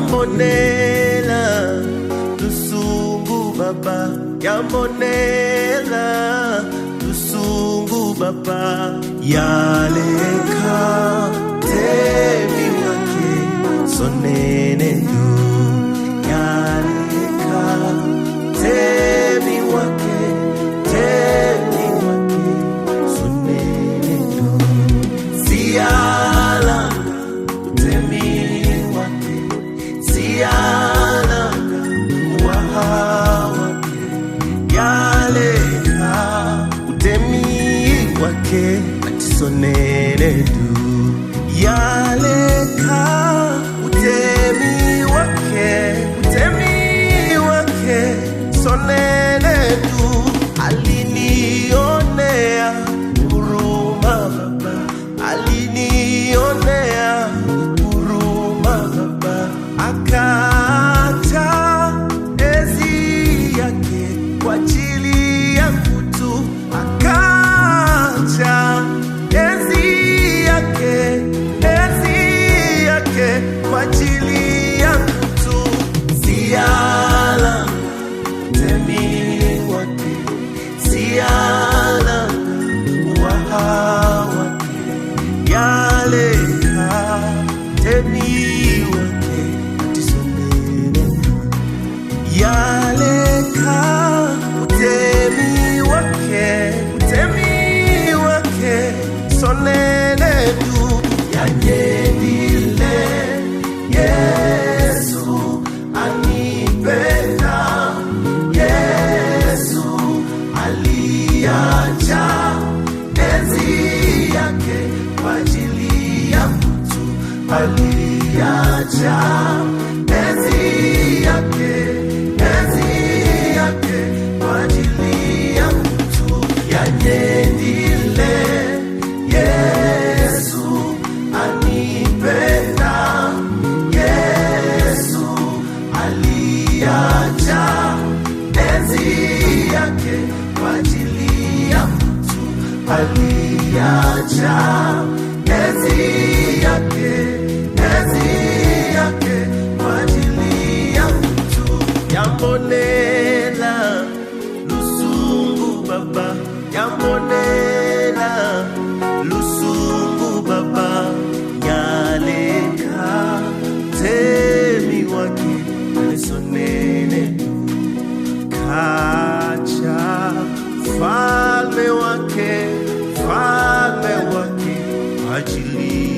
yambonela lusungu baba, yambonela lusungu baba, yaleka temi wake sonene du, yaleka temi wake sonene du, siala temi wake, siala wake, yaleka utemi wake sonene du, yaleka utemi wake sonene du, alinionea huruma baba, alinionea huruma baba, akaacha enzi yake kwa ajili yangu tu, akaacha enzi yake kwa ajili yangu tu, siala temi wake, siala wake, yaleka temi wake sonene, yaleka utemi wake sonene du, yanyendile Yesu anipenda, Yesu aliacha enzi yake kwa ajili yangu tu, aliacha enzi yake kwa ajili yangu tu, yanyendile Yesu anipenda, Yesu aliacha enzi yake kwa ajili yangu tu, aliacha enzi yake kwa ajili yangu tu, yambonela lusungu baba, yambonela lusungu baba, yaleka temi wake sonene, kacha falme wake ajili